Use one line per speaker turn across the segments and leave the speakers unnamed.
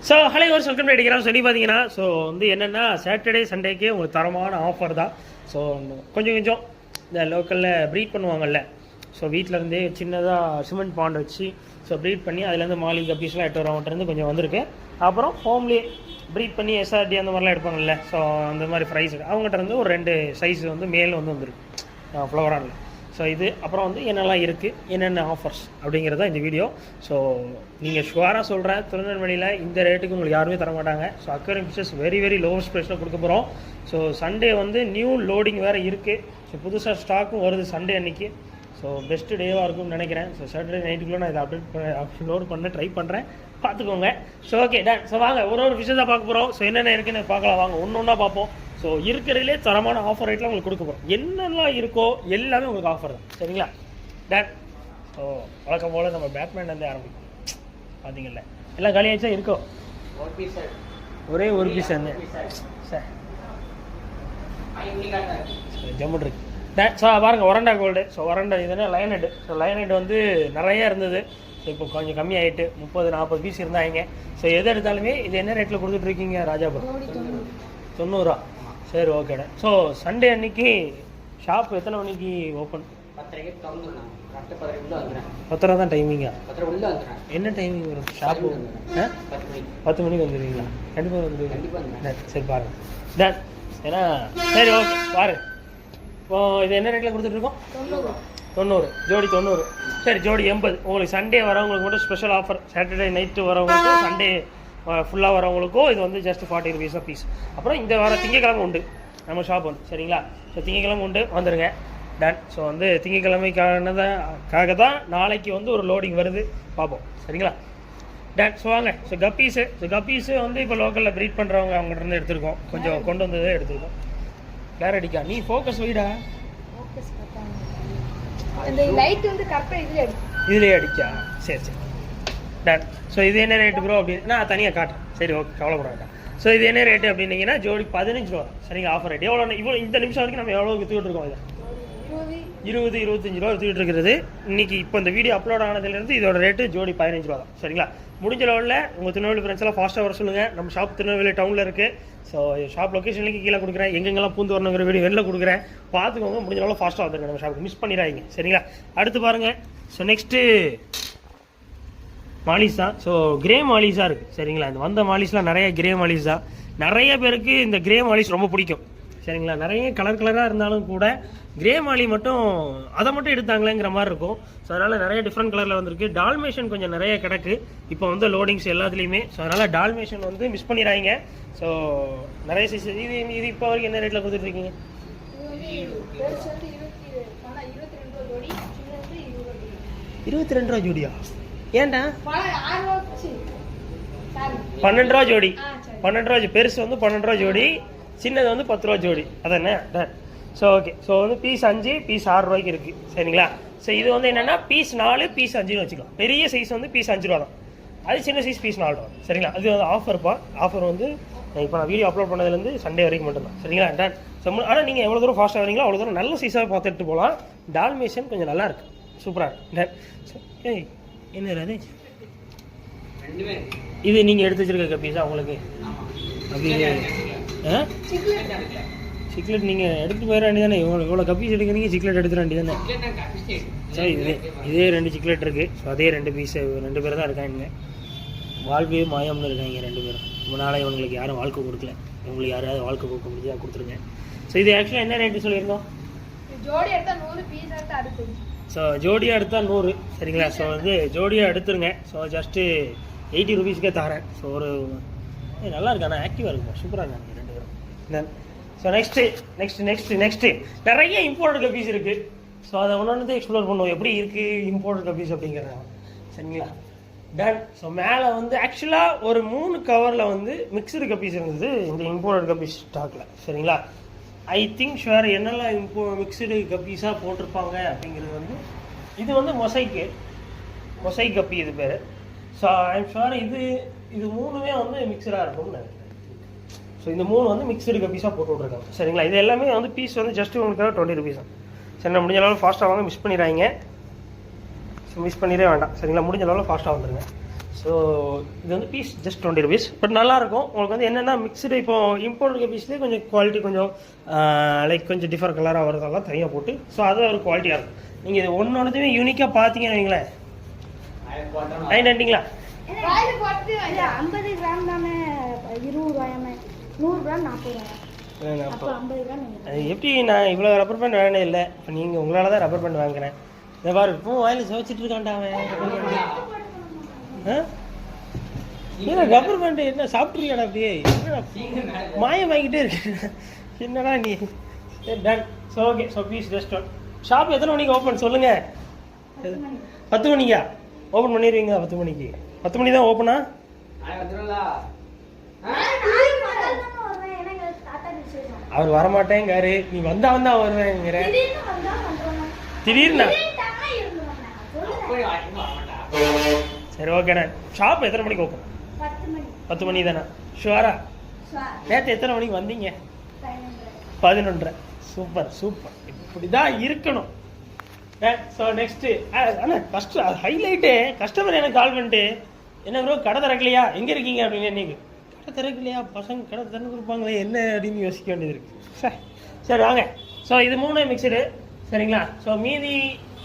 So hello ஒரு welcome அடிக்கிறோம் சொல்லி பார்த்தீங்கன்னா ஸோ வந்து என்னென்னா சாட்டர்டே சண்டேக்கே உங்களுக்கு தரமான ஆஃபர் தான். ஸோ கொஞ்சம் இந்த லோக்கலில் ப்ரீட் பண்ணுவாங்கல்ல, ஸோ வீட்டிலேருந்தே சின்னதாக சிமெண்ட் பாண்ட் வச்சு ஸோ ப்ரீட் பண்ணி அதுலேருந்து மாலி கப்பீஸ்லாம் எட்டு வரவங்கிட்டேருந்து கொஞ்சம் வந்திருக்கு. அப்புறம் ஹோம்லேயே ப்ரீட் பண்ணி எஸ்ஆர்டி அந்த மாதிரிலாம் எடுப்பாங்கல்ல, ஸோ அந்த மாதிரி ப்ரைஸ் அவங்ககிட்ட இருந்து ஒரு 2 சைஸ் வந்து மேல் வந்துருக்கு ஃப்ளவரானில். ஸோ இது அப்புறம் வந்து என்னெல்லாம் இருக்குது, என்னென்ன ஆஃபர்ஸ் அப்படிங்கிறது தான் இந்த வீடியோ. ஸோ நீங்கள் ஷுவராக சொல்கிற திருநெல்வேலியில் இந்த ரேட்டுக்கு உங்களுக்கு யாருமே தர மாட்டாங்க. So aquarium fishes very lowest ப்ரைஸில் கொடுக்க போகிறோம். ஸோ சண்டே வந்து நியூ லோடிங் வேறு இருக்குது. ஸோ புதுசாக ஸ்டாக்கும் வருது சண்டே அன்றைக்கி. ஸோ பெஸ்ட்டு டேவாக இருக்கும்னு நினைக்கிறேன். ஸோ சாட்டர்டே நைட்டுக்குள்ளே நான் இதை அப்லோட் பண்ண ட்ரை பண்ணுறேன், பார்த்துக்கோங்க. So okay done. ஸோ வாங்க ஒரு ஃபிஷஸாக பார்க்க போகிறோம். ஸோ என்னென்ன இருக்குன்னு பார்க்கலாம் வாங்க, ஒன்றா பார்ப்போம். ஸோ இருக்கிறதுலே தரமான ஆஃபர் ரேட்டில் உங்களுக்கு கொடுக்க போகிறோம். என்னெல்லாம் இருக்கோ எல்லாமே உங்களுக்கு ஆஃபர் தான், சரிங்களா டன். ஸோ வழக்கம் போல் நம்ம பேட்மேன் வந்து ஆரம்பிக்கும். பார்த்தீங்கல்ல எல்லாம் காலியாச்சா இருக்கோ, ஒரே ஒரு பீஸ் வந்து சார் ஜம்மு இருக்கு டன். ஸோ பாருங்கள் ஒரண்டா கோல்டு. ஸோ ஒரண்டா இதுனா லைனெட்டு. ஸோ லைனெட் வந்து நிறையா இருந்தது. ஸோ இப்போ கொஞ்சம் கம்மியாகிட்டு 30-40 பீஸ் இருந்தாங்க. ஸோ எது எடுத்தாலுமே இது என்ன ரேட்டில் கொடுத்துட்ருக்கீங்க ராஜாபுரம்? 90. சரி ஓகேடா. ஸோ சண்டே அன்னைக்கு ஷாப் எத்தனை மணிக்கு ஓப்பன்? 10 தான் டைமிங்கா? என்ன டைமிங் வரும் ஷாப்பு? 10 மணிக்கு வந்துடுவீங்களா? கண்டிப்பாக வந்துடுவீங்க. சரி பாருங்கள் டன். ஏன்னா சரி ஓகே பாருங்க. இப்போ இது என்ன ரேட்டில் கொடுத்துட்ருக்கோம்? 90 ஜோடி 90. சரி ஜோடி 80. உங்களுக்கு சண்டே வரவங்களுக்கு மட்டும் ஸ்பெஷல் ஆஃபர். சாட்டர்டே நைட்டு வரவங்களுக்கும் சண்டே ஃபுல்லாக வரவங்களுக்கும் இது வந்து ஜஸ்ட் 40 rupees பீஸ். அப்புறம் இந்த வாரம் திங்கக்கிழமை உண்டு நம்ம ஷாப் வந்து, சரிங்களா? ஸோ திங்கக்கிழமை உண்டு, வந்துடுங்க டன். ஸோ வந்து திங்கக்கிழமைக்காக தான் நாளைக்கு வந்து ஒரு லோடிங் வருது, பார்ப்போம், சரிங்களா டன். ஸோ வாங்க. ஸோ கப்பீஸு வந்து இப்போ லோக்கலில் ப்ரீட் பண்ணுறவங்க அவங்ககிட்ட இருந்து எடுத்துருக்கோம், கொஞ்சம் கொண்டு வந்ததே எடுத்துருக்கோம். கிளார் அடிக்கா நீ ஃபோக்கஸ் வைடா, இதுலேயே அடிக்கா. சரி டன். ஸோ இது என்ன ரேட்டு ப்ரோ அப்படின்னு நான் தனியாக காட்டுறேன். சரி ஓகே கவலைப்பட வேண்டாம். ஸோ இது என்ன ரேட்டு அப்படின்னீங்கன்னா ஜோடி 15 ரூபா, சரிங்களா? ஆஃபர் ரேட் இவ்வளோ இந்த நிமிஷம் வரைக்கும் நம்ம எவ்வளோ விற்றுக்கிட்டு இருக்கோம்? இதை 20-25 ரூபா விற்றுக்கிட்டு இருக்கிறது. இன்றைக்கி இப்போ இந்த வீடியோ அப்லோட் ஆனதுலேருந்து இதோட ரேட்டு ஜோடி 15 ரூபா தான், சரிங்களா? முடிஞ்ச லெவலில் உங்கள் திருநெல்வேலி ஃப்ரெண்ட்ஸ் எல்லாம் ஃபாஸ்ட்டாக வர சொல்லுங்கள். நம்ம ஷாப் திருநெல்வேலி டவுனில் இருக்குது. ஸோ ஷாப் லொக்கேஷனுக்கு கீழே கொடுக்குறேன், எங்கெங்கெல்லாம் பூந்து வரணுங்கிற வீடியோ வெளில கொடுக்குறேன், பார்த்துக்கோங்க. முடிஞ்ச லெவலில் ஃபாஸ்ட்டாக வந்துருங்க நம்ம ஷாப்புக்கு, மிஸ் பண்ணிடாதீங்க, சரிங்களா? அடுத்து பாருங்கள். ஸோ நெக்ஸ்ட்டு மாலிஸ் தான். ஸோ கிரே மாலிஸாக இருக்குது, சரிங்களா? இந்த வந்த மாலிஸ்லாம் நிறைய கிரே மாலிஸ் தான். நிறைய பேருக்கு இந்த கிரே மாலிஸ் ரொம்ப பிடிக்கும், சரிங்களா? நிறைய கலராக இருந்தாலும் கூட கிரே மாலி மட்டும் அதை மட்டும் எடுத்தாங்களேங்கிற மாதிரி இருக்கும். ஸோ அதனால் நிறைய டிஃப்ரெண்ட் கலரில் வந்திருக்கு. டால்மேஷன் கொஞ்சம் நிறைய கிடக்கு இப்போ வந்து லோடிங்ஸ் எல்லாத்துலேயுமே. ஸோ அதனால் டால்மேஷன் வந்து மிஸ் பண்ணிடுறாங்க. ஸோ நிறைய சைஸ். இது இப்போ வரைக்கும் என்ன ரேட்டில் கொடுத்துட்ருக்கீங்க? 22 ரூபா ஜோடியா? ஏன்டா 12 ரூபா ஜோடி? 12 ரூபா பெருசு வந்து 12 ரூபா ஜோடி, சின்னது வந்து 10 ரூபா ஜோடி, அதானே? So okay. ஸோ வந்து பீஸ் 5 பீஸ் 6 ரூபாய்க்கு இருக்குது, சரிங்களா? ஸோ இது வந்து என்னென்னா பீஸ் 4 பீஸ் 5ன்னு வச்சுக்கலாம். பெரிய சைஸ் வந்து பீஸ் 5 ரூபா தான், அது சின்ன சைஸ் பீஸ் 4 ரூபா, சரிங்களா? அது வந்து ஆஃபர்ப்பா. ஆஃபர் வந்து இப்போ நான் வீடியோ அப்லோட் பண்ணதுலேருந்து சண்டே வரைக்கும் மட்டும்தான், சரிங்களா டன். ஸோ ஆனால் நீங்கள் எவ்வளோ தூரம் ஃபாஸ்ட்டாக வரீங்களோ அவ்வளோ தூரம் நல்ல சைஸாக பார்த்துட்டு போகலாம். டால்மேஷன் கொஞ்சம் நல்லா இருக்குது, சூப்பராக இருக்குது டன். ஸோ என்ன அது இது நீங்கள் எடுத்து வச்சிருக்க கப்பீஸா உங்களுக்கு? அப்படி சிக்லெட் நீங்கள் எடுத்து போயிட வேண்டிய தானே? இவ்வளோ கப்பீஸ் எடுக்கிறீங்க, சிக்லெட் எடுத்துட வேண்டிய தானே? சரி இதே 2 சிக்லெட் இருக்குது. ஸோ அதே 2 பீஸு 2 பேர் தான் இருக்காங்க. வாழ்க்கையே மாயம்னு இருக்காங்க 2 பேரும். ரொம்ப நாளாக இவங்களுக்கு யாரும் வாழ்க்கை கொடுக்கல, இவங்களுக்கு யாராவது வாழ்க்கை கொடுக்க முடிஞ்சா கொடுத்துருங்க. ஸோ இது ஆக்சுவலாக என்ன ரேட்டு சொல்லியிருந்தோம்? ஸோ ஜோடியாக எடுத்தால் 100, சரிங்களா? ஸோ வந்து ஜோடியாக எடுத்துருங்க. ஸோ ஜஸ்ட்டு 80 rupeesக்கே தரேன். ஸோ ஒரு நல்லா இருக்கு, ஆனால் ஆக்டிவாக இருக்கும், சூப்பராக இருக்காங்க 2 பேரும். ஸோ நெக்ஸ்ட்டு நிறைய இம்போர்ட்டட் கப்பீஸ் இருக்குது. ஸோ அதை ஒன்று எக்ஸ்ப்ளோர் பண்ணுவோம் எப்படி இருக்குது இம்போர்ட்டட் கப்பீஸ் அப்படிங்கிறத, சரிங்களா டன். ஸோ மேலே வந்து ஆக்சுவலாக ஒரு 3 கவரில் வந்து மிக்சடு கப்பீஸ் இருந்தது இந்த இம்போர்ட்டட் கப்பீஸ் ஸ்டாக்கில், சரிங்களா? ஐ திங்க் ஷுவர் என்னெல்லாம் மிக்சடு கப்பீஸாக போட்டிருப்பாங்க அப்படிங்கிறது வந்து இது வந்து மொசைக் கப்பி இது பேர். ஸோ ஐம் ஷுவர் இது 3மே வந்து மிக்சடாக இருக்கும்னு நினைக்கிறேன். ஸோ இந்த 3 வந்து மிக்சடு கப்பீஸாக போட்டு விட்ருக்காங்க, சரிங்களா? இது எல்லாமே வந்து பீஸ் வந்து ஜஸ்ட் உங்களுக்கு 20 rupees தான். சரி நான் முடிஞ்ச அளவு ஃபாஸ்ட்டாக வாங்க, மிஸ் பண்ணிடுறாங்க. ஸோ மிஸ் பண்ணிடவே வேண்டாம், சரிங்களா? முடிஞ்ச அளவில் ஃபாஸ்ட்டாக வந்துடுங்க. ஸோ இது வந்து பீஸ் ஜஸ்ட் 20 rupees. பட் நல்லாயிருக்கும். உங்களுக்கு வந்து என்னென்னா மிக்சடு இப்போ இம்போர்ட் இருக்க பீஸ்லேயே கொஞ்சம் குவாலிட்டி கொஞ்சம் லைக் கொஞ்சம் டிஃபர் கலராக வரதெல்லாம் தனியாக போட்டு ஸோ அது ஒரு குவாலிட்டியாக இருக்கும். நீங்கள் இது ஒன்றுமே யூனிக்காக பார்த்தீங்கன்னு வைங்களேன். நைன்ட்டிங்களா
50 கிராம் தானே 20 ரூபாயாமே, 100 கிராம் 40 ரூபாய், அப்போ 50 கிராம்.
எப்படி நான் இவ்வளோ ரப்பர் பேண்ட் வேணே இல்லை. இப்போ நீங்கள் உங்களால் தான் ரப்பர் பேண்ட் வாங்குறேன். இந்த பாரு இப்போ வாயில் சுவைச்சிட்டு இருக்கான்டா அவன். ஏன்னா ரப்பர் பேண்ட் என்ன சாப்பிட்ருக்கியாடா அப்படியே மாயம் வாங்கிட்டே இருக்கு என்னடா நீ. Done. So okay. So piece just shop எத்தனை மணிக்கு ஓப்பன் சொல்லுங்கள்? 10 மணிக்கா ஓப்பன் பண்ணிடுவீங்க? 10 மணிக்கு 10 மணி தான் ஓப்பனா? அவர் வரமாட்டேங்காரு. நீ வந்தா வருவேங்கிற. திடீர்னு சரி ஓகேண்ணா. ஷாப் எத்தனை மணிக்கு ஓப்பன்? 10 மணி தானே? ஷுவரா? நேற்று எத்தனை மணிக்கு வந்தீங்க? 11:30. Super super. இப்படி தான் இருக்கணும். ஸோ நெக்ஸ்ட்டு அண்ணா ஃபஸ்ட்டு அது ஹைலைட்டு. கஸ்டமர் எனக்கு கால் பண்ணிட்டு என்ன ப்ரோ கடை திறக்கலையா, எங்கே இருக்கீங்க அப்படின்னு. இன்னைக்கு கடை திறக்கலையா, பசங்க கடை திறந்து கொடுப்பாங்களே என்ன அப்படின்னு யோசிக்க வேண்டியது இருக்குது. சரி வாங்க. ஸோ இது 3 மிக்சடு சரிங்களா. ஸோ மீதி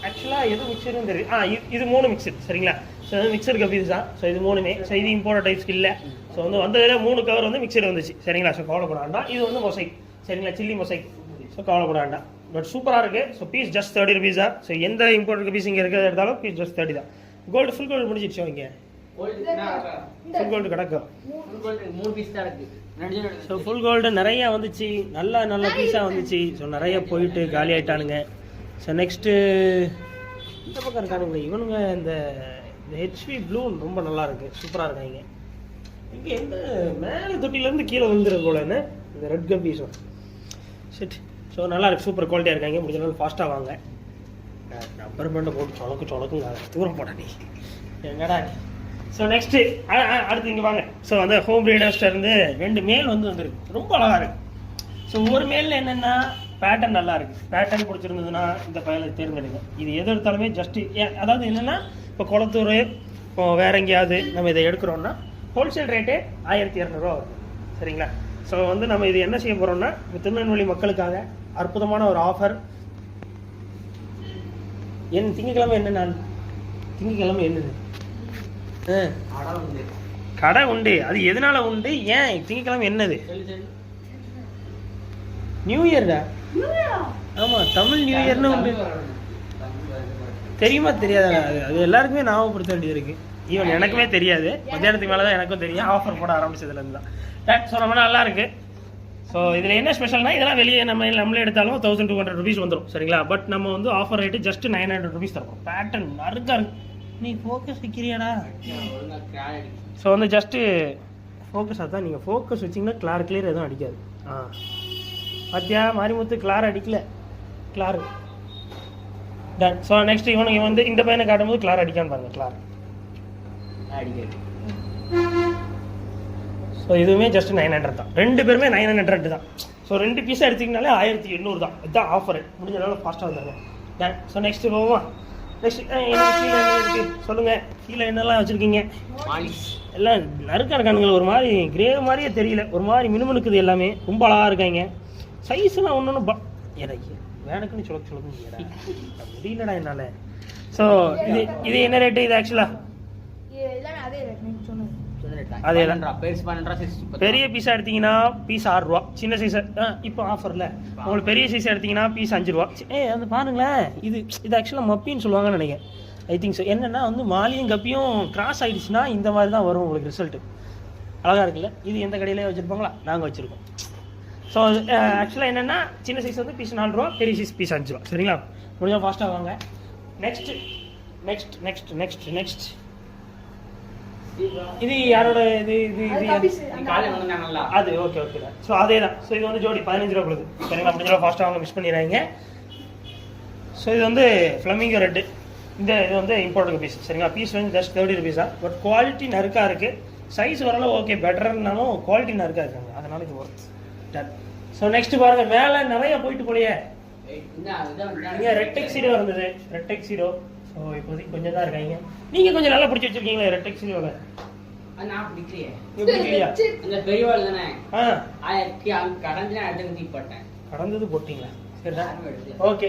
ஆக்சுவலாக எது மிக்சருன்னு தெரியும். இது 3 மிக்சர் சரிங்களா. ஸோ இது மிக்சர் கபீஸ் தான். ஸோ இது 3மே. ஸோ இது இம்போர்ட் டைப்ஸ்க்கு இல்லை. ஸோ வந்து வந்ததில் 3 கவர் வந்து மிக்சர் வந்துச்சு சரிங்களா. ஸோ கவலைப்பட வேண்டாம். இது வந்து மொசைக் சரிங்களா, சில்லி மொசைக். ஸோ கவலைப்பட வேண்டாம். பட் சூப்பராக இருக்குது. ஸோ பீஸ் ஜஸ்ட் 30 rupees தான். ஸோ எந்த இம்போர்ட் பீஸ் இங்கே இருக்கிறத எடுத்தாலும் பீஸ் ஜஸ்ட் 30 தான். கோல்டு ஃபுல் கோல்டு முடிஞ்சிடுச்சோ இங்கே? ஃபுல் கோல்டு கிடக்கும். ஸோ ஃபுல் கோல்டு நிறையா வந்துச்சு. நல்ல பீஸாக வந்துச்சு. ஸோ நிறைய போயிட்டு காலி ஆகிட்டானுங்க. ஸோ நெக்ஸ்ட்டு இந்த பக்கம் இருக்கானுங்க இவனுங்க. இந்த ஹெச்பி ப்ளூ ரொம்ப நல்லா இருக்குது, சூப்பராக இருக்காங்க. இங்கே எந்த மேலே தொட்டிலேருந்து கீழே வந்துடுறது போல என்ன இந்த ரெட் கப்பீஸும். சரி. ஸோ நல்லா இருக்குது, சூப்பர் குவாலிட்டியாக இருக்காங்க. முடிஞ்ச நாள் ஃபாஸ்ட்டாக வாங்க. ரப்பர் பேண்டை போட்டு சொலக்குங்க தூரம் போட நீ என்னடா. ஸோ நெக்ஸ்ட்டு அடுத்து இங்கே வாங்க. ஸோ அந்த ஹோம் ப்ரீடர்ஸ்லேருந்து 2 மேல் வந்துருக்கு. ரொம்ப அழகாக இருக்குது. ஸோ ஒரு மேலில் என்னென்னா பேட்டர்ன் நல்லா இருக்குது. பேட்டர்ன் பிடிச்சிருந்ததுன்னா இந்த பயலை தேர்ந்தெடுங்க. இது எது எடுத்தாலுமே ஜஸ்ட்டு அதாவது என்னென்னா இப்போ குளத்தூர் இப்போ வேற எங்கேயாவது நம்ம இதை எடுக்கிறோன்னா ஹோல்சேல் ரேட்டே 1200 ரூபா வருது சரிங்களா. ஸோ வந்து நம்ம இது என்ன செய்ய போகிறோம்னா இப்போ திருநெல்வேலி மக்களுக்காக அற்புதமான ஒரு ஆஃபர். திங்கக்கிழமை என்ன நாள்? திங்கக்கிழமை என்னது? கடை உண்டு. அது எதனால உண்டு? ஏன் திங்கக்கிழமை என்னது? நியூ இயர்டா. ஆமாம், தமிழ் நியூ இயர்னு உண்டு. தெரியுமா தெரியாதா? அது எல்லாருக்குமே ஞாபகப்படுத்த வேண்டியது இருக்குது. ஈவன் எனக்குமே தெரியாது. மத்தியானத்துக்கு மேலே தான் எனக்கும் தெரியும். ஆஃபர் போட ஆரம்பிச்சதுலேருந்து தான். ஸோ ரொம்ப நல்லா இருக்குது. ஸோ இதில் என்ன ஸ்பெஷல்னா இதெல்லாம் வெளியே நம்மளே எடுத்தாலும் 1200 rupees வந்துடும் சரிங்களா. பட் நம்ம வந்து ஆஃபர் ரேட்டு ஜஸ்ட் 900 rupees தரோம். பேட்டர்ன் நறுக்கா இருக்கு. நீ ஃபோக்கஸ் வைக்கிறியாடா? ஸோ வந்து ஜஸ்ட்டு ஃபோக்கஸ் அதான். நீங்கள் ஃபோக்கஸ் வச்சிங்கன்னா கிளியர் எதுவும் அடிக்காது. பாத்தியா மாரிமுத்து கிளார் அடிக்கல. கிளார் டன். ஸோ நெக்ஸ்ட் இவனுக்கு வந்து இந்த பையனை காட்டும்போது கிளார் அடிக்கான்னு பாருங்க. கிளார் அடிக்காது. ஸோ இதுவுமே ஜஸ்ட் 900 தான். 2 பேருமே 900 தான். ஸோ 2 பீஸாக எடுத்திங்கனாலே 1800 தான். இதுதான் ஆஃபரு. முடிஞ்ச அளவு ஃபாஸ்ட்டாக வந்துடுங்க. டன். ஸோ நெக்ஸ்ட்டு போவோம். நெக்ஸ்ட் கீழே என்ன இருக்குது சொல்லுங்கள். கீழே என்னெல்லாம் வச்சுருக்கீங்க? எல்லாம் நறுக்கா இருக்கானுங்க. ஒரு மாதிரி கிரே மாதிரியே தெரியல. ஒரு மாதிரி மினுமினுக்குது. எல்லாமே ரொம்ப அழகாக இருக்காங்க. சைஸ்லாம் ஒன்று எனக்கு வேணுக்குன்னு சொல்ல முடியலடா என்னால். ஸோ இது என்ன ரேட்டு? இது ஆக்சுவலாக அதே தான். பெரிய பீஸாக எடுத்தீங்கன்னா பீஸ் 6 ரூபா. சின்ன சைஸ் இப்போ ஆஃபரில் உங்களுக்கு பெரிய சைஸ் எடுத்தீங்கன்னா பீஸ் 5 ரூபா. வந்து பாருங்களேன். இது ஆக்சுவலாக மப்பின்னு சொல்லுவாங்கன்னு நினைக்கிறேன். I think so. என்னென்னா வந்து மாலியும் கப்பியும் கிராஸ் ஆகிடுச்சுன்னா இந்த மாதிரி தான் வரும் உங்களுக்கு ரிசல்ட்டு. அழகாக இருக்குல்ல. இது எந்த கடையிலே வச்சுருப்பாங்களா? நாங்கள் வச்சுருக்கோம். ஸோ ஆக்சுவலாக என்னென்னா சின்ன சைஸ் வந்து பீஸ் 4 ரூபா, பெரிய சைஸ் பீஸ் 5 ரூபா சரிங்களா. கொஞ்சம் ஃபாஸ்ட்டாக வாங்க. நெக்ஸ்ட் இது யாரோட? இது அது ஓகே. ஸோ அதே தான். ஸோ இது வந்து ஜோடி 15 ரூபா கொடுது சரிங்களா. முடிஞ்ச ஃபாஸ்ட்டாக அவங்க மிஸ் பண்ணிடுறாங்க. ஸோ இது வந்து ஃப்ளமிங்கோ ரெட்டு. இது வந்து இம்போர்ட் பீஸ் சரிங்களா. பீஸ் வந்து ஜஸ்ட் 30 rupees தான். பட் குவாலிட்டி நறுக்காக இருக்குது. சைஸ் வரலாம் ஓகே, பெட்டர்னாலும் குவாலிட்டி நறுக்காக இருக்காங்க. அதனால இது ஒர்த். ஸோ நெக்ஸ்ட் பாருங்க. மேலே நிறைய போயிட்டு போலையே. ரெட்டெக்ஸிடோ இருந்தது. ரெட்டெக்ஸிடோ ஸோ இப்போதைக்கு கொஞ்சம் தான் இருக்காங்க. நீங்கள் கொஞ்சம் நல்லா பிடிச்சி வச்சிருக்கீங்களா ரெட்டெக்ஸிலோவில்?
நான் பிடிக்கலையே.
பிடிக்கலையா?
அந்த பெரியவாள் தானே
கடந்தது போட்டிங்களா? சரிடா, ஓகே.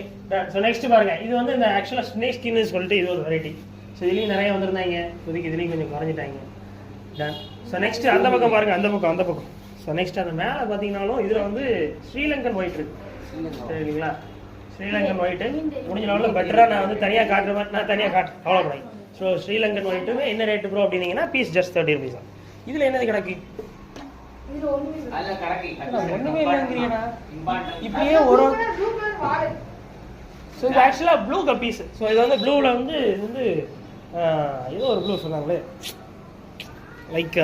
ஸோ நெக்ஸ்ட் பாருங்க, இது வந்து இந்த ஆக்சுவலாக ஸ்னேக் ஸ்கின்னு சொல்லிட்டு இது ஒரு வெரைட்டி. ஸோ இதுலேயும் நிறைய வந்திருந்தாங்க, இப்போதைக்கு இதுலேயும் கொஞ்சம் குறைஞ்சிட்டாங்க. டன். ஸோ நெக்ஸ்ட் அந்த பக்கம் பாருங்க, அந்த பக்கம். ஸோ நெக்ஸ்ட் அந்த மேலே பார்த்தீங்கன்னாலும் இதில் வந்து ஸ்ரீலங்கன் ஒயிட் இருக்கு, சரிங்களா? ஸ்ரீலங்கன் ஒயிட்டு முடிஞ்ச லெவலில் பெட்டராக நான் வந்து தனியாக காட்டுற மாதிரி நான் தனியாக காட்டுறேன், அவ்வளோப்படாது. ஸோ ஸ்ரீலங்கன் ஒயிட்டு என்ன ரேட்டு ப்ரோ அப்படின்னீங்கன்னா பீஸ் ஜஸ்ட் 30 rupees தான். இதில் என்னது கிடக்கு? ஒன்றுமே இல்லைங்கிறீங்கண்ணா. இப்படியே ஒரு ஸோ இது ஆக்சுவலாக ப்ளூ கப்பீஸ். ஸோ இது வந்து ப்ளூவில் வந்து இது வந்து ஏதோ ஒரு ப்ளூ சொன்னாங்களே, like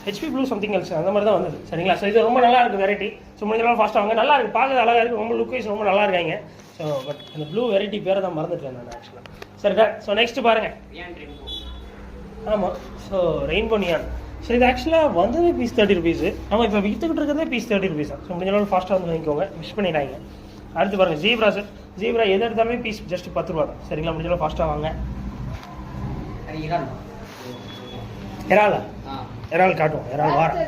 HP blue something else அந்த மாதிரி தான் வந்தது, சரிங்களா? ஸோ இது ரொம்ப நல்லா இருக்குது வெரைட்டி. ஸோ முடிஞ்ச நாள் ஃபாஸ்ட்டாக வாங்க, நல்லா இருக்குது, பார்க்க அழகாக இருக்குது, ரொம்ப லுக் வைஸ் ரொம்ப நல்லா இருக்காங்க. ஸோ பட் அந்த ப்ளூ வெரைட்டி பேரை தான் மறந்துட்டேன் நான் ஆக்சுவலாக. சரிடா. ஸோ நெக்ஸ்ட் பாருங்கள். ஆமாம், ஸோ ரெயின்போ நியான். ஸோ இது ஆக்சுவலாக வந்தது பீஸ் 30 rupees. நம்ம இப்போ விற்றுக்கிட்டு இருக்கிறதே பீஸ் 30 rupees தான். ஸோ முடிஞ்ச நாள் ஃபாஸ்ட்டாக வந்து வாங்கிக்கோங்க, மிஸ் பண்ணிடுறாங்க. அடுத்து பாருங்கள் ஜீப்ரா சார். ஜீப்ரா எது எடுத்தாலுமே பீஸ் ஜஸ்ட் 10 ரூபா தான், சரிங்களா? முடிஞ்ச நாள் ஃபாஸ்ட்டாக வாங்க. இறாலா? இறால் காட்டுவோம், இறால் வாரம்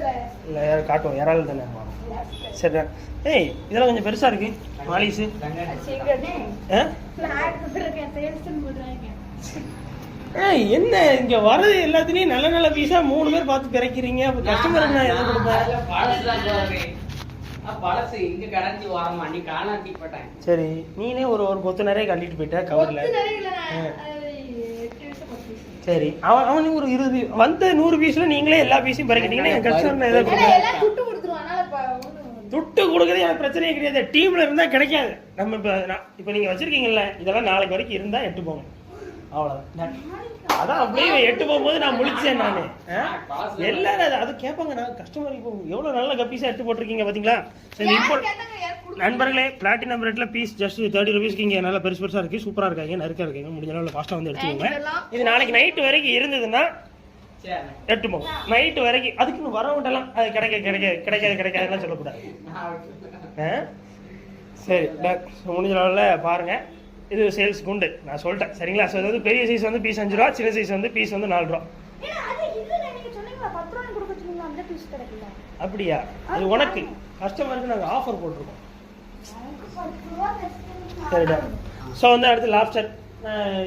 இல்லை காட்டுவோம், இறால் தானே. சரி. ஏய் இதெல்லாம் கொஞ்சம் பெருசாக இருக்கு மாலிஸு. ஏய் என்ன இங்கே வர்றது எல்லாத்துலேயும் நல்ல நல்ல பீஸாக 3 பேர் பார்த்து பிறக்கிறீங்க. அப்போ கஸ்டமருக்கு நான் எதை கொடுப்பேன்? சரி, நீனே ஒரு கொத்து நிறைய கட்டிட்டு போயிட்ட கவரில். சரி, அவனுக்கு ஒரு 20 வந்த 100 பீஸில் நீங்களே எல்லா பீஸையும் பறக்கிட்டீங்கன்னா என் கஸ்டமர் எதை கொடுப்பேன்? துட்டு கொடுக்குறது எனக்கு பிரச்சனையே கிடையாது, டீமில் இருந்தால் கிடைக்காது. நம்ம இப்போ நீங்கள் வச்சுருக்கீங்கல்ல, இதெல்லாம் நாளைக்கு வரைக்கும் இருந்தால் எட்டு போங்க, அவ்வளோதான். அதான் அப்படியே எட்டு போகும்போது நான் முடிச்சேன் நான். எல்லாரும் அது கேட்பாங்க, நான் கஸ்டமர் இப்போ எவ்வளோ நல்ல கப்பீஸாக எடுத்து போட்டிருக்கீங்க பார்த்தீங்களா? சரி, இப்போ நண்பர்களே பிளாட்டினம் ரேட்டில் பீஸ் ஜஸ்ட் 30 rupees இங்கே நல்லா பெருசு பெருசாக இருக்குது, சூப்பராக இருக்காங்க, நறுக்காக இருக்காங்க. முடிஞ்ச அளவில் ஃபாஸ்ட்டாக வந்து எடுத்துக்கோங்க. இது நாளைக்கு நைட்டு வரைக்கும் இருந்ததுன்னா எட்டு போகும், நைட்டு வரைக்கும். அதுக்குன்னு வரவங்கட்டெல்லாம் அது கிடைக்காதுலாம் சொல்லக்கூடாது. சரி, முடிஞ்ச அளவில் பாருங்கள். இது சேல்ஸ் குண்டு நான் சொல்லிட்டேன், சரிங்களா? ஸோ அதாவது பெரிய சைஸ் வந்து பீஸ் 5 ரூபா, சின்ன சைஸ் வந்து பீஸ் வந்து 4 ரூபா. அப்படியா? அது உனக்கு கஸ்டமருக்கு நாங்கள் ஆஃபர் போட்டிருக்கோம், சரிடா. ஸோ வந்து அடுத்து லாப்ஸ்டர்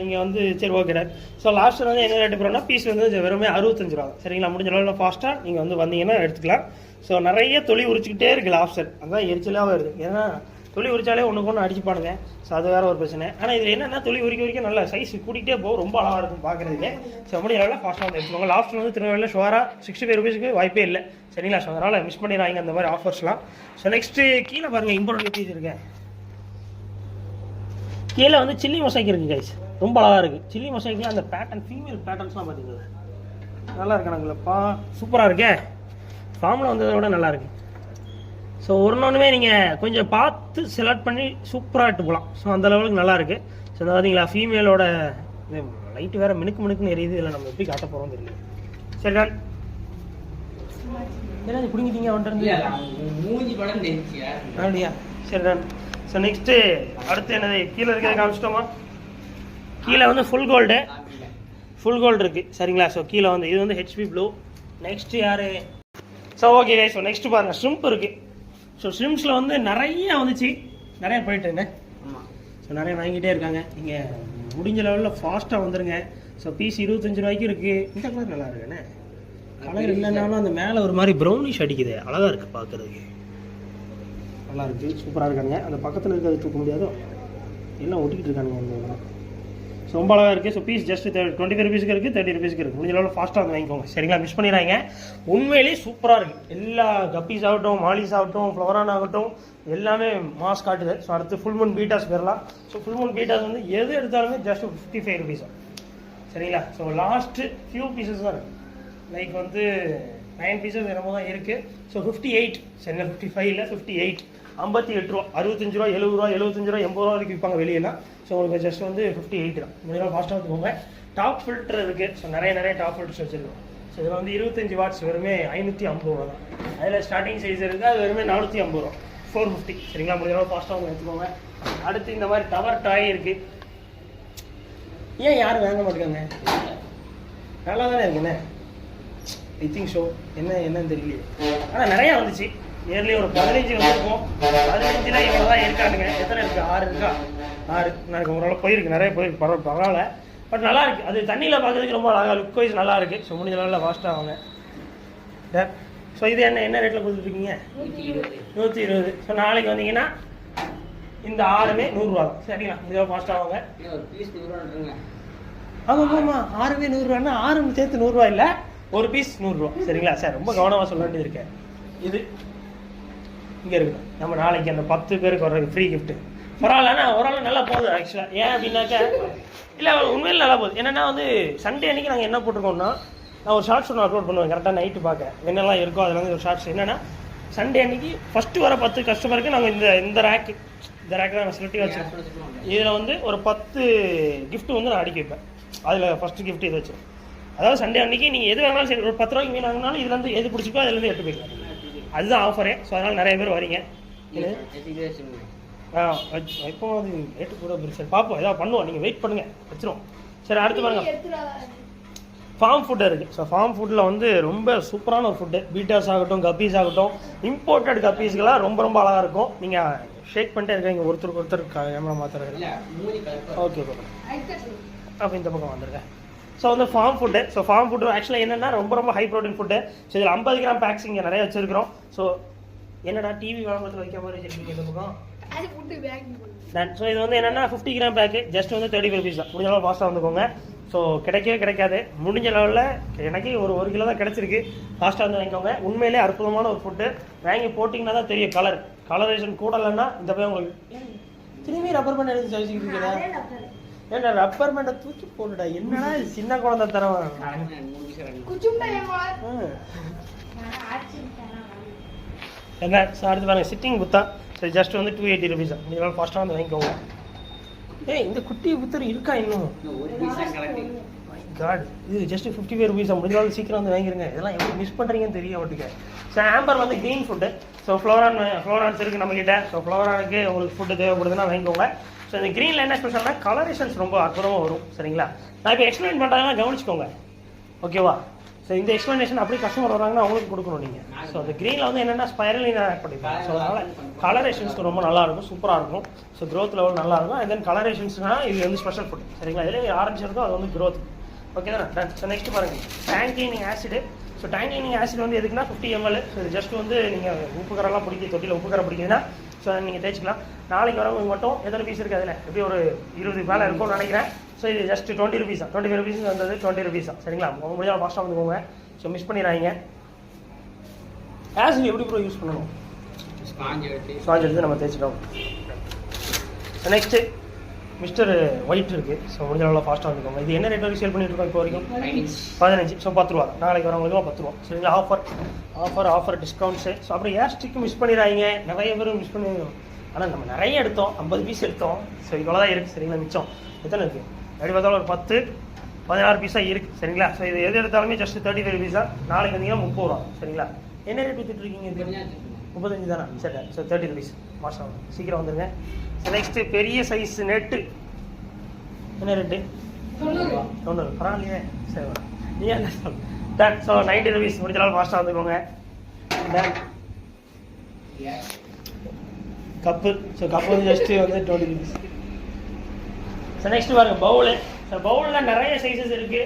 நீங்கள் வந்து சரி ஓகேடா. ஸோ லாப்ஸ்டர் வந்து என்ன ரேட்டு போகிறோம்னா பீஸ் வந்து வெறுமே 65 ரூபா, சரிங்களா? முடிஞ்ச அளவில் ஃபாஸ்ட்டாக நீங்கள் வந்து வந்தீங்கன்னா எடுத்துக்கலாம். ஸோ நிறைய தொழி உரிச்சிக்கிட்டே இருக்குது லாப்ஸ்டர், அதுதான் எரிச்சலாக வருது. ஏன்னா தொழி உரிச்சாலே ஒன்றுக்கு ஒன்று அடிச்சுப்பானுங்க. ஸோ அது வேறு ஒரு பிரச்சனை. ஆனால் இது என்னென்னா தொழி உரிக்க நல்ல சைஸ் கூட்டிகிட்டே போகும், ரொம்ப அழகாக இருக்கும் பார்க்குறதுக்கு. ஸோ முடிஞ்ச அளவில் ஃபாஸ்ட்டாக வந்து எடுத்துக்கோங்க. லாப்ஸ்டர் வந்து திருநெல்வேலியில் ஷுவராக 65 rupeesக்கு வாய்ப்பே இல்லை, சரிங்களா? ஸோ அதனால் மிஸ் பண்ணிடுறாங்க அந்த மாதிரி ஆஃபர்ஸ்லாம். ஸோ நெக்ஸ்ட்டு கீழே பாருங்கள், இம்பார்ட்டன்ட் பீஸ் இருக்கேன். கீழே வந்து சில்லி மொசைக் இருக்குது கைஸ், ரொம்ப அழகாக இருக்குது. சில்லி மொசைக்கில் அந்த பேட்டர்ன் ஃபீமேல் பேட்டர்ன்ஸ்லாம் பார்த்தீங்களா நல்லா இருக்கானுங்களப்பா, சூப்பராக இருக்கே. ஃபார்மில் வந்ததை விட நல்லா இருக்குது. ஸோ ஒன்றுமே நீங்கள் கொஞ்சம் பார்த்து செலக்ட் பண்ணி சூப்பராக இட்டு போகலாம். ஸோ அந்த லெவலுக்கு நல்லா இருக்குது. ஸோ பார்த்தீங்களா ஃபீமேலோட லைட்டு வேறு மினுக்குன்னு எரியுது. இல்லை நம்ம எப்படி காட்ட போகிறோம் தெரியல. சரி டான் ஏன்னா பிடிங்கிட்டீங்க வந்துட்டு அப்படியா? சரி டான். ஸோ நெக்ஸ்ட்டு அடுத்து என்னது கீழே இருக்கிறத காமிச்சிட்டோமா? கீழே வந்து ஃபுல் கோல்டு இருக்குது, சரிங்களா? ஸோ கீழே வந்து இது வந்து ஹெச்பி ப்ளூ. நெக்ஸ்ட்டு யார்? So okay. ஸோ நெக்ஸ்ட்டு பாருங்கள், ஷ்ரிம்ப் இருக்குது. ஸோ ஷ்ரிம்ப்ஸில் வந்து நிறைய வந்துச்சு, நிறைய போயிட்டுங்க. ஸோ நிறைய வாங்கிட்டே இருக்காங்க. நீங்கள் முடிஞ்ச லெவலில் ஃபாஸ்ட்டாக வந்துடுங்க. ஸோ பீஸ் 25 ரூபாய்க்கு இருக்குது. இந்த கலர் நல்லா இருக்குண்ணே, கலர் இல்லைன்னாலும் அந்த மேலே ஒரு மாதிரி ப்ரௌனிஷ் அடிக்குது, அழகாக இருக்குது பார்க்குறதுக்கு, நல்லா இருக்குது, சூப்பராக இருக்காங்க. அந்த பக்கத்தில் இருக்கிறது தூக்க முடியாதோ, எல்லாம் ஒட்டிக்கிட்டு இருக்கானுங்க அந்த. ஸோ ரொம்ப அழகாக இருக்குது. ஸோ பீஸ் ஜஸ்ட் 25 rupeesக்கு இருக்குது, 30 rupeesக்கு இருக்குது. முடிஞ்ச அளவில் ஃபாஸ்ட்டாக வந்து வாங்கிக்கோங்க, சரிங்களா? மிஸ் பண்ணிடுறாங்க. உண்மையிலேயே சூப்பராக இருக்குது. எல்லா கப்பீஸ் ஆகட்டும், மாலிஸ் ஆகட்டும், ஃப்ளவரான் ஆகட்டும், எல்லாமே மாஸ் காட்டுது. ஸோ அடுத்து ஃபுல் மூன் பீட்டாஸ் பெறலாம். ஸோ ஃபுல் மூன் பீட்டாஸ் வந்து எது எடுத்தாலுமே ஜஸ்ட் 55 rupees, சரிங்களா? ஸோ லாஸ்ட்டு ஃபியூ பீசஸ் தான் இருக்குது, லைக் வந்து 9 pieces என்னமோ தான் இருக்குது. ஸோ 58, சென்னை 55 இல்லை 58, 58 ரூபா, 65 ரூபா, 70 ரூபா, 75 ரூபா, 80 ரூபா வரைக்கும் விற்பாங்க வெளியெல்லாம். ஸோ உங்களுக்கு ஜஸ்ட் வந்து 58 தான். முடியலாம் ஃபாஸ்ட்டாக வந்துக்கோங்க. டாப் ஃபில்டர் இருக்குது. ஸோ நிறைய டாப் ஃபில்டர்ஸ் வச்சுருக்கோம். ஸோ இதில் வந்து 25 watts வெறுமே 550 ரூபா தான். அதில் ஸ்டார்டிங் சைஸ் இருக்குது, அது வெறுமே 450 ரூபா, 450, சரிங்களா? முடியலாம் ஃபாஸ்ட்டாக வந்து எடுத்துக்கோங்க. அடுத்து இந்த மாதிரி டவர் டாய் இருக்குது. ஏன் யாரும் வாங்க மாட்டேங்காங்க? நல்லா தானே இருக்குண்ணே. ஐ திங்க் ஷோ என்னன்னு தெரியலையே. ஆனால் நிறையா வந்துச்சு. நியர்லி ஒரு 15 வந்திருக்கும். 15ல் இவ்வளோ தான் இருக்கானுங்க. எத்தனை இருக்குது? 6 இருக்கா? 6. எனக்கு ஓரளவு போயிருக்கு, நிறைய போயிருக்கு. பரவாயில்ல. பட் நல்லா இருக்குது. அது தண்ணியில் பார்க்கறதுக்கு ரொம்ப அழகாக லுக் வைஸ் நல்லா இருக்குது. ஸோ முடிஞ்ச நாளில் ஃபாஸ்ட்டாக வாங்க. ஸோ இது என்ன ரேட்டில் கொடுத்துருக்கீங்க? 120. ஸோ நாளைக்கு வந்தீங்கன்னா இந்த 6மே 100 ரூபா தான். சரிங்களா? இதில் ஃபாஸ்ட்டாக வாங்க. ஆமாம் 6மே 100 ரூபான்னா 6 சேர்த்து 100 ரூபா இல்லை, ஒரு பீஸ் 100 ரூபா. சரிங்களா சார்? ரொம்ப கவனமாக சொல்ல வேண்டியது இருக்கேன். இது இங்கே இருக்குது. நம்ம நாளைக்கு அந்த 10 பேருக்கு வர ஃப்ரீ கிஃப்ட்டு பரவாயில்லண்ணா. ஓரளவு நல்லா போகுது ஆக்சுவலாக. ஏன் அப்படின்னாக்கா இல்லை உண்மையில் நல்லா போகுது. என்னென்னா வந்து சண்டே அன்றைக்கி நாங்கள் என்ன போட்டிருக்கோம்னா, நான் ஒரு ஷார்ட்ஸ் ஒன்று அப்லோட் பண்ணுவேன் கரெக்டாக நைட்டு பார்க்க என்னெல்லாம் இருக்கோ. அதில் வந்து ஒரு ஷார்ட்ஸ் என்னென்னா, சண்டே அன்றைக்கி ஃபஸ்ட்டு வர 10 கஸ்டமருக்கு நாங்கள் இந்த ரேக்கு தான் நான் செலக்டிவ் வச்சுருக்கோம். இதில் வந்து ஒரு 10 கிஃப்ட் வந்து நான் அடிக்க வைப்பேன். அதில் ஃபஸ்ட்டு கிஃப்ட் இது வச்சுருக்கோம். அதாவது சண்டே அன்றைக்கி நீங்கள் எது வேணாலும் சரி, ஒரு 10 ரூபாய்க்கு மீன் வாங்கினாலும் இதுலேருந்து எது பிடிச்சிக்கோ அதுலேருந்து எடுத்து போய்க்கலாம். அதுதான் ஆஃபரே. ஸோ அதனால் நிறைய பேர் வரீங்க. இப்போ அது ரேட்டு கூட சரி பார்ப்போம், ஏதாவது பண்ணுவோம். நீங்கள் வெயிட் பண்ணுங்கள், வச்சிருவோம். சரி அடுத்து பாருங்கள், ஃபார்ம் ஃபுட் இருக்குது. ஸோ ஃபார்ம் ஃபுட்டில் வந்து ரொம்ப சூப்பரான ஒரு ஃபுட்டு. பீட்டர்ஸ் ஆகட்டும், கப்பீஸ் ஆகட்டும், இம்போர்ட்டட் கப்பீஸ்கெல்லாம் ரொம்ப ரொம்ப அழகாக இருக்கும். நீங்கள் ஷேக் பண்ணிட்டே இருக்கீங்க ஒருத்தருக்கு கேமரா மாத்திரம். Okay okay. அப்போ இந்த பக்கம் வந்துருக்கேன். ஸோ வந்து farm food. So farm food ஆக்சுவலாக என்னென்னா ரொம்ப ஹை ப்ரோட்டீன் ஃபுட்டு. ஸோ இதில் 50 கிராம் பேக்ஸ் இங்கே நிறைய வச்சுருக்கிறோம். ஸோ என்னடா டிவி வாங்குறதுக்கு வைக்க மாதிரி வச்சுருக்கீங்க இந்த பக்கம். ஸோ இது வந்து என்னென்னா 50 கிராம் பேக்கு ஜஸ்ட் வந்து 30 ருபீஸ் தான். முடிஞ்ச அளவு ஃபாஸ்ட்டாக வந்துக்கோங்க. ஸோ கிடைக்காது. முடிஞ்ச லெவலில் எனக்கு ஒரு கிலோ தான் கிடச்சிருக்கு. ஃபாஸ்ட்டாக வந்து வாங்கிக்கோங்க. உண்மையிலே அற்புதமான ஒரு ஃபுட்டு. வாங்கி போட்டிங்கன்னா தான் தெரியும். கலரேஷன் கூட இல்லைன்னா இந்த போய் உங்களுக்கு திரும்பி ரப்பர் பேண்ட் எடுத்து வச்சுக்கிட்டு இருக்கீங்க. ஏன்டா ரப்பர் பேண்டை தூக்கி போட்டுடா. என்னடா இது சின்ன குழந்தை தரம். என்ன சார் அடுத்து பாருங்கள், சிட்டிங் புத்தா. சரி ஜஸ்ட் வந்து 280 ருபீஸ் தான். நீங்கள் ஃபாஸ்ட்டாக வந்து வாங்கிக்கோங்க. இந்த குட்டி புத்தர் இருக்கா இன்னும்? காட், இது ஜஸ்ட் 55 ருபீஸ் தான். முடிஞ்சாலும் சீக்கிரம் வந்து வாங்கிருங்க. இதெல்லாம் எப்படி மிஸ் பண்ணுறீங்கன்னு தெரியும் அவட்டுக்கு. ஸோ ஆம்பர் வந்து க்ரீன் ஃபுட்டு. ஸோ ஃப்ளோரான்ஸ் இருக்குது நம்மக்கிட்ட. ஸோ ஃப்ளோரானுக்கு உங்களுக்கு ஃபுட்டு தேவைப்படுதுன்னா வாங்கிக்கோங்க. ஸோ இந்த க்ரீனில் என்ன ஸ்பெஷல்னா கலரேஷன்ஸ் ரொம்ப அற்புதமாக வரும். சரிங்களா? நான் இப்போ எக்ஸ்பிளைன் பண்ணுறாங்கன்னா கவனிச்சுக்கோங்க, ஓகேவா? ஸோ இந்த எக்ஸ்பிளனேஷன் அப்படியே கஸ்டமர் வராங்கன்னா அவங்களுக்கு கொடுக்கணும் நீங்கள். ஸோ அந்த க்ரீனில் வந்து என்னென்னா ஸ்பைரலின் ஆட் பண்ணிப்பேன். ஸோ அதனால் கலரேஷன்ஸ்க்கு ரொம்ப நல்லாயிருக்கும், சூப்பராக இருக்கும். ஸோ க்ரோத் லெவல் நல்லாயிருக்கும். அண்ட் தென் கலரேஷன்ஸ்னால் இது வந்து ஸ்பெஷல் ஃபுட். சரிங்களா? இதில் ஆரஞ்சு இருக்கோ அது வந்து க்ரோத். ஓகே தானே? டன். ஸோ நெக்ஸ்ட் பாருங்கள், tank cleaning acid. So tank cleaning acid வந்து எதுக்குன்னா 50 ml. ஸோ இது ஜஸ்ட் வந்து நீங்கள் உப்புக்கரெல்லாம் பிடிக்க தொட்டியில் உப்புக்கரை பிடிக்குதுன்னா ஸோ நீங்கள் தேய்ச்சிக்கலாம். நாளைக்கு வரவங்க மட்டும் எத்தனை பீஸ் இருக்குது அதில்? எப்படி ஒரு 20 மேலே இருக்கும்னு நினைக்கிறேன். ஸோ இது ஜஸ்ட் 20 ருபீஸ் தான். 25 ருபீஸ் வந்தது 20 ருபீஸ் தான். சரிங்களா? உங்க முடியாத ஃபாஸ்ட்டாக வந்துக்கோங்க. ஸோ மிஸ் பண்ணிடுறாங்க. ஆசிட் எப்படி ப்ரோ யூஸ் பண்ணணும்? ஸ்பாஞ்ச் எடுத்து நம்ம தேய்ச்சிட்டோம். நெக்ஸ்ட்டு மிஸ்டர் ஒயிட் இருக்குது. ஸோ முடிஞ்ச அளவில் ஃபாஸ்ட்டாக வந்துக்கோங்க. இது என்ன ரேட் வரைக்கும் சேல் பண்ணிட்டு இருக்கோம் இப்போ வரைக்கும்? 15. ஸோ 10 ரூபா. நாளைக்கு வரவங்களுக்கும் 10 ரூபா. சரிங்களா? Offer discounts. ஸோ அப்புறம் ஏஸ்டிக்கு மிஸ் பண்ணிடுறாங்க. நிறைய பேரும் மிஸ் பண்ணி. ஆனால் நம்ம நிறைய எடுத்தோம், 50 பீஸ் எடுத்தோம். ஸோ இவ்வளோ தான் இருக்குது. சரிங்களா? மிச்சம் எத்தனை இருக்குது எப்படி பார்த்தாலும் ஒரு 10-16 பீஸாக இருக்குது. சரிங்களா? ஸோ இது எது எடுத்தாலுமே ஜஸ்ட் 35 ருபீஸ் தான். நாளைக்கு வந்தீங்கன்னா 30 ரூபா. சரிங்களா? என்ன ரேட் விற்றுட்ருக்கீங்க? 35 தானே? சரி. So 30 rupees. மாதம் சீக்கிரம் வந்துடுங்க. ஸோ நெக்ஸ்ட்டு பெரிய சைஸ் நெட்டு. என்ன ரேட்டு? 90. பரவாயில்லையே. சரி நீ என்ன சொல். டன். So 90 rupees. முடிஞ்சாலும் ஃபாஸ்ட்டாக வந்துக்கோங்க. டன். கப்பு. ஸோ கப்பு வந்து ஜஸ்ட்டு வந்து 20 ருபீஸ். ஸோ நெக்ஸ்ட் பாருங்கள் பவுலு. ஸோ பவுலில் நிறைய சைஸஸ் இருக்குது.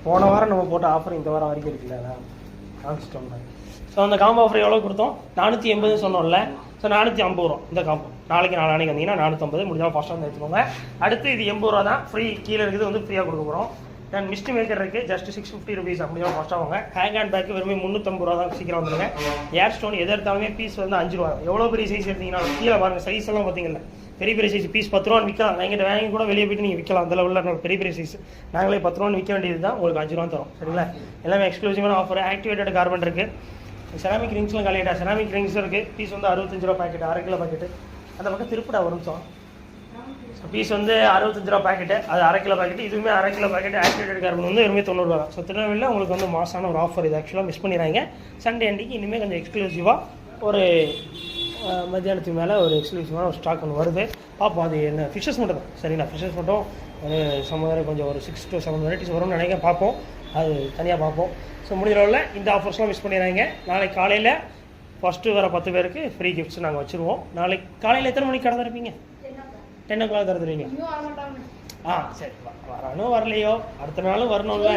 போன வாரம் நம்ம போட்ட ஆஃபர் இந்த வாரம் வரைக்கும் இருக்குல்ல, காமிச்சிட்டோம்னா. ஸோ அந்த காம்போ ஆஃபர் எவ்வளோ கொடுத்தோம்? 480 சொன்னோம்ல. ஸோ 450 ரூபா இந்த காம்போ. நாளைக்கு வந்தீங்கன்னா 450. முடிஞ்சாலும் ஃபாஸ்ட்டாக வந்து எடுத்துக்கோங்க. அடுத்து இது 80 ரூபா தான். ஃப்ரீ கீழே இருக்குது வந்து ஃப்ரீயாக கொடுக்க போகிறோம். தென் மிஸ்ட் மேக்கர் இருக்குது. Just 650 rupees. அப்படியே ஃபாஸ்ட்டாக வாங்க. ஹேங் அண்ட் பேக்கு வெறுமே 350 ரூபா தான். சீக்கிரம் வந்துடுங்க. ஏர் ஸ்டோன் எது எடுத்தாலுமே பீஸ் வந்து 5 ரூபா. எவ்வளோ பெரிய சைஸ் எடுத்தீங்கன்னா கீழே பாருங்கள் சைஸ் எல்லாம் பார்த்தீங்கன்னா பெரிய சைஸ் பீஸ் 10 ரூபான்னு விற்கலாம். எங்கிட்ட வாங்கி கூட வெளியே போய்ட்டு நீங்கள் விற்கலாம். அந்த லெவலில் பெரிய சைஸ் நாங்களே 10 ரூபான்னு விற்க வேண்டியது தான். உங்களுக்கு 5 ரூபா தரும். சரிங்களா? எல்லாமே எக்ஸ்க்ளூசிவான ஆஃபர். ஆக்டிவேட்டட் கார்பன் இருக்குது. செராமிக் ரிங்ஸ்லாம் காலியாட்டா. செராமிக் ரிங்ஸ் இருக்குது. பீஸ் வந்து 65 ரூபா பாக்கெட், 1/2 கிலோ பாக்கெட்டு. அந்த பக்கம் திருப்பிடா ஒரு நிமிஷம். ஸோ பீஸ் வந்து 65 ரூபா பாக்கெட்டு, அது 1/2 கிலோ பாக்கெட்டு. இதுவுமே 1/2 கிலோ பாக்கெட்டு ஆக்டிவேட்டட் கார்பன் வந்து வெறுமே 90 ரூபா தான். ஸோ திருநெல்வேலியில் உங்களுக்கு வந்து மாசான ஒரு ஆஃபர் இது. ஆக்சுவலாக மிஸ் பண்ணிடுறாங்க. சண்டே அன்றைக்கி இனிமேல் கொஞ்சம் எக்ஸ்க்ளூசிவாக ஒரு மத்தியானத்துக்கு மேலே ஒரு எக்ஸ்க்ளூசிவான ஒரு ஸ்டாக் ஒன்று வருது. பார்ப்போம் அது என்ன. ஃபிஷ்ஷஸ் மட்டும் தான் சரிங்களா. ஃபிஷ்ஷஸ் மட்டும் ஒரு சம்மந்தம் கொஞ்சம் ஒரு 6 to 7 வெரைட்டிஸ் வரும்னு நினைக்க. பார்ப்போம், அது தனியாக பார்ப்போம். ஸோ முடிஞ்ச அளவில் இந்த ஆஃபர்ஸ்லாம் மிஸ் பண்ணிடுறாங்க. நாளைக்கு காலையில் ஃபஸ்ட்டு வர 10 பேருக்கு ஃப்ரீ கிஃப்ட்ஸ் நாங்கள் வச்சுருவோம். நாளைக்கு காலையில் எத்தனை மணிக்கு கடை திறப்பீங்க? 10 o'clock திறந்துருவீங்க. சரி, வரணும் வரலையோ அடுத்த நாளும் வரணும்ல,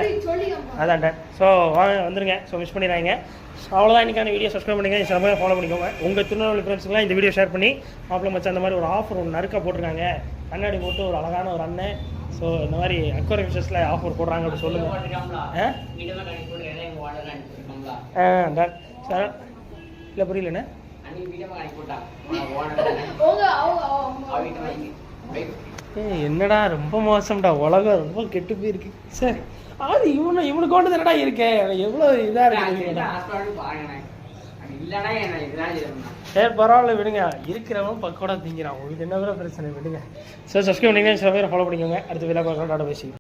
அதான்ட. ஸோ வாங்க வந்துருங்க. ஸோ மிஸ் பண்ணிடுறாங்க. ஸோ அவ்வளோதான் இன்றைக்கான வீடியோ. சப்ஸ்கிரைப் பண்ணிங்க, சில ஃபாலோ பண்ணிக்கோங்க. உங்கள் திருநெல்வேலி ஃப்ரெண்ட்ஸுக்குலாம் இந்த வீடியோ ஷேர் பண்ணி மாப்பிள்ளை மச்சான் அந்த மாதிரி ஒரு ஆஃபர் ஒன்று நறுக்க போட்டிருக்காங்க. கண்ணாடி போட்டு ஒரு அழகான ஒரு அண்ணன். ஸோ இந்த மாதிரி அக்வாரியம் ஃபிஷஸில் ஆஃபர் போடுறாங்க அப்படி சொல்லுங்கள். Ton sir. இல்லை புரியலண்ணே. என்னடா ரொம்ப மோசம்டா, உலகம் ரொம்ப கெட்டு போயிருக்கு. சரி அது இவனுக்கு கொண்டு தானடா இருக்கேன். எவ்வளோ இதாக இருக்கு. சரி பரவாயில்ல விடுங்க, இருக்கிறவன் பக்கோடா திங்கிறான். உங்களுக்கு என்ன பிரச்சனை விடுங்க. சார் சப்ஸ்கிரைப் பண்ணிங்கன்னா சில பேர் ஃபாலோ பண்ணிக்கோங்க. அடுத்த வீடியோ பார்க்கலாம். டாடா பேசி.